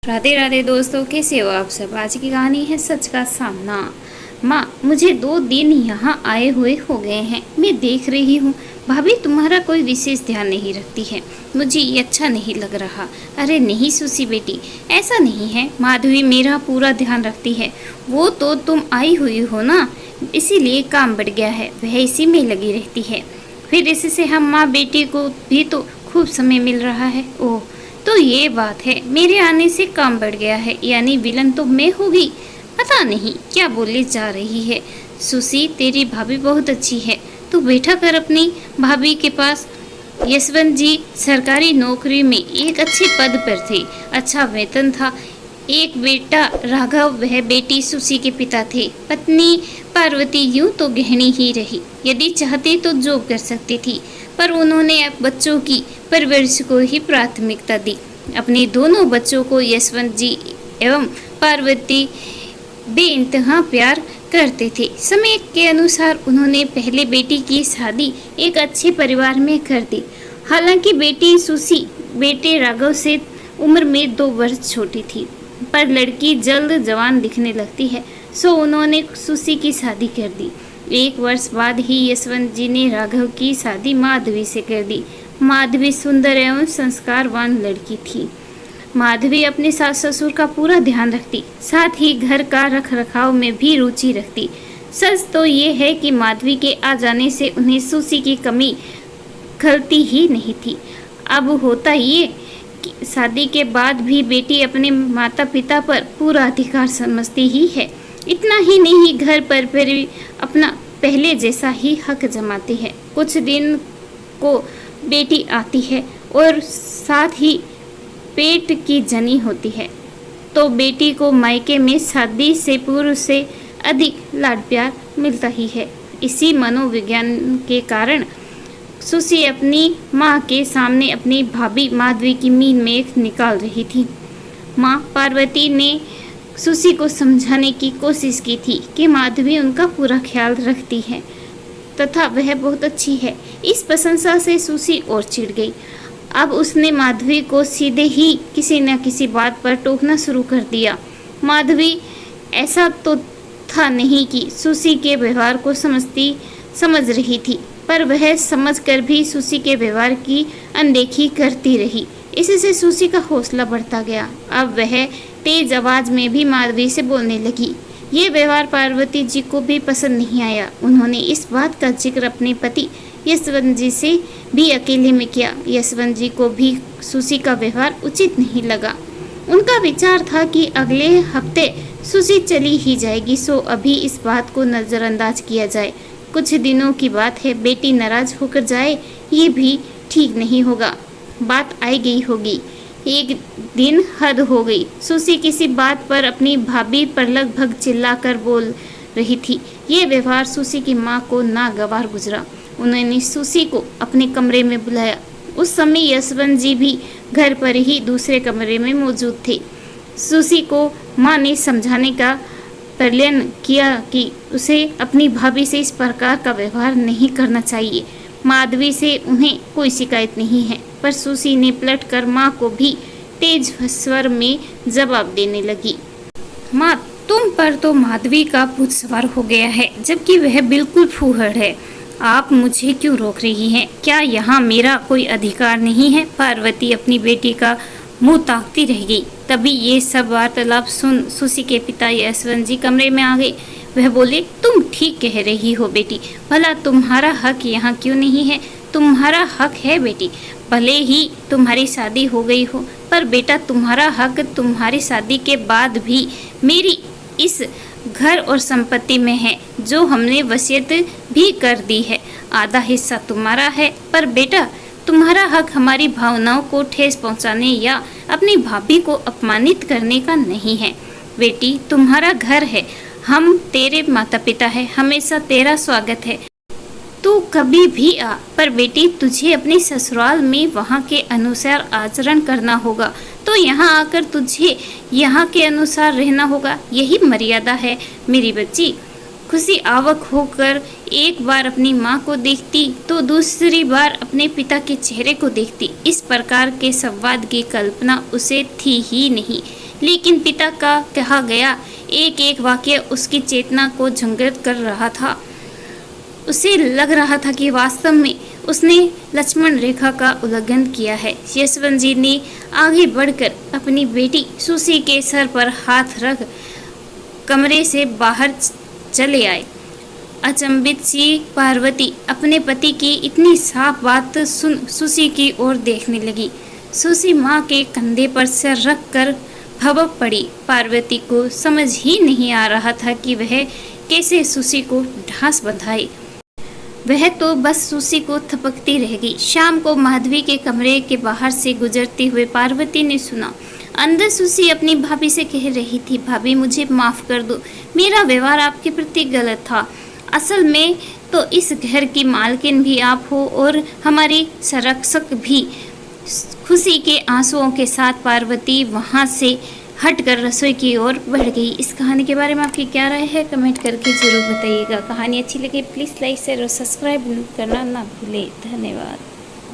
राधे राधे दोस्तों, कैसे हो आप सब। आज की कहानी है सच का सामना। माँ, मुझे 2 दिन यहाँ आए हुए हो गए हैं। मैं देख रही हूँ भाभी तुम्हारा कोई विशेष ध्यान नहीं रखती है। मुझे ये अच्छा नहीं लग रहा। अरे नहीं सुसी बेटी, ऐसा नहीं है। माधवी मेरा पूरा ध्यान रखती है। वो तो तुम आई हुई हो ना, इसीलिए काम बढ़ गया है। वह इसी में लगी रहती है। फिर इससे हम माँ बेटी को भी तो खूब समय मिल रहा है। ओह, तो ये बात है। मेरे आने से काम बढ़ गया है, यानी विलन तो मैं होगी। पता नहीं क्या बोले जा रही है। सुसी, तेरी भाभी बहुत अच्छी है। तू बैठा कर अपनी भाभी के पास। यशवंत जी सरकारी नौकरी में एक अच्छे पद पर थे, अच्छा वेतन था। एक बेटा राघव, वह बेटी सुसी के पिता थे। पत्नी पार्वती यूं तो गृहिणी ही रही। यदि चाहते तो जॉब कर सकती थी, पर उन्होंने अब बच्चों की परवरिश को ही प्राथमिकता दी। अपने दोनों बच्चों को यशवंत जी एवं पार्वती बेइंतहा प्यार करते थे। समय के अनुसार उन्होंने पहले बेटी की शादी एक अच्छे परिवार में कर दी। हालांकि बेटी सुसी बेटे राघव से उम्र में 2 वर्ष छोटी थी, पर लड़की जल्द जवान दिखने लगती है, सो उन्होंने सुसी की शादी कर दी। 1 वर्ष बाद ही यशवंत जी ने राघव की शादी माधवी से कर दी। माधवी सुंदर एवं संस्कारवान लड़की थी। माधवी अपने सास ससुर का पूरा ध्यान रखती, साथ ही घर का रख रखाव में भी रुचि रखती। सच तो ये है कि माधवी के आ जाने से उन्हें सुसी की कमी खलती ही नहीं थी। अब होता ये कि शादी के बाद भी बेटी अपने माता पिता पर पूरा अधिकार समझती ही है। इतना ही नहीं, घर पर भी अपना पहले जैसा ही हक जमाती है। कुछ दिन को बेटी आती है और साथ ही पेट की जनी होती है, तो बेटी को मायके में शादी से पूर्व से अधिक लाड प्यार मिलता ही है। इसी मनोविज्ञान के कारण सुसी अपनी माँ के सामने अपनी भाभी माधवी की मीन में निकाल रही थी। माँ पार्वती ने सुसी को समझाने की कोशिश की थी कि माधवी उनका पूरा ख्याल रखती है तथा वह बहुत अच्छी है। इस प्रशंसा से सुसी और चिढ़ गई। अब उसने माधवी को सीधे ही किसी न किसी बात पर टोकना शुरू कर दिया। माधवी ऐसा तो था नहीं कि सुसी के व्यवहार को समझ रही थी, पर वह समझकर भी सुसी के व्यवहार की अनदेखी करती रही। इससे सुसी का हौसला बढ़ता गया। अब वह तेज आवाज में भी माधवी से बोलने लगी। ये व्यवहार पार्वती जी को भी पसंद नहीं आया। उन्होंने इस बात का जिक्र अपने पति यशवंत जी से भी अकेले में किया। यशवंत जी को भी सुसी का व्यवहार उचित नहीं लगा। उनका विचार था कि अगले हफ्ते सुसी चली ही जाएगी, सो अभी इस बात को नज़रअंदाज किया जाए। कुछ दिनों की बात है, बेटी नाराज होकर जाए ये भी ठीक नहीं होगा। बात आई गई होगी। एक दिन हद हो गई। सुसी किसी बात पर अपनी भाभी पर लगभग चिल्लाकर बोल रही थी। ये व्यवहार सुसी की माँ को नागवार गुजरा। उन्होंने सुसी को अपने कमरे में बुलाया। उस समय यशवंत जी भी घर पर ही दूसरे कमरे में मौजूद थे। सुसी को माँ ने समझाने का प्रयत्न किया कि उसे अपनी भाभी से इस प्रकार का व्यवहार नहीं करना चाहिए। माधवी से उन्हें कोई शिकायत नहीं है, पर सुसी ने पलटकर माँ को भी तेज स्वर में जवाब देने लगी। माँ, तुम पर तो माधवी का भूत सवार हो गया है, जबकि वह बिल्कुल फूहड़ है। आप मुझे क्यों रोक रही हैं? क्या यहाँ मेरा कोई अधिकार नहीं है? पार्वती अपनी बेटी का मुंह ताकती रह गई। तभी ये सब वार्तालाप सुन सुसी के पिता यशवंत जी कमरे में आ गए। वह बोले, तुम ठीक कह रही हो बेटी। भला तुम्हारा हक यहाँ क्यों नहीं है? तुम्हारा हक है बेटी, भले ही तुम्हारी शादी हो गई हो, पर बेटा तुम्हारा हक तुम्हारी शादी के बाद भी मेरी इस घर और संपत्ति में है, जो हमने वसीयत भी कर दी है। आधा हिस्सा तुम्हारा है, पर बेटा तुम्हारा हक हमारी भावनाओं को ठेस पहुंचाने या अपनी भाभी को अपमानित करने का नहीं है। बेटी तुम्हारा घर है, हम तेरे माता पिता हैं, हमेशा तेरा स्वागत है। तू कभी भी आ, पर बेटी तुझे अपने ससुराल में वहाँ के अनुसार आचरण करना होगा, तो यहाँ आकर तुझे यहाँ के अनुसार रहना होगा। यही मर्यादा है मेरी बच्ची। खुशी आवक होकर एक बार अपनी माँ को देखती तो दूसरी बार अपने पिता के चेहरे को देखती। इस प्रकार के संवाद की कल्पना उसे थी ही नहीं। लेकिन पिता का कहा गया एक एक वाक्य उसकी चेतना को झंझट कर रहा था। उसे लग रहा था कि वास्तव में उसने लक्ष्मण रेखा का उल्लंघन किया है। यशवंत जी ने आगे बढ़कर अपनी बेटी सुसी के सर पर हाथ रख कमरे से बाहर चले आए। अचंभित सी पार्वती अपने पति की इतनी साफ बात सुन सुसी की ओर देखने लगी। सुसी माँ के कंधे पर सिर रख कर भबक पड़ी। पार्वती को समझ ही नहीं आ रहा था कि वह कैसे सुसी को ढांस बंधाए। वह तो बस सुसी को थपकती रह गई। शाम को माधवी के कमरे के बाहर से गुजरते हुए पार्वती ने सुना। अंदर सुसी अपनी भाभी से कह रही थी, भाभी मुझे माफ कर दो, मेरा व्यवहार आपके प्रति गलत था। असल में तो इस घर की मालकिन भी आप हो और हमारी संरक्षक भी। खुशी के आंसुओं के साथ पार्वती वहां से हटकर रसोई की ओर बढ़ गई। इस कहानी के बारे में आपकी क्या राय है कमेंट करके ज़रूर बताइएगा। कहानी अच्छी लगे प्लीज़ लाइक शेयर और सब्सक्राइब करना ना भूलें। धन्यवाद।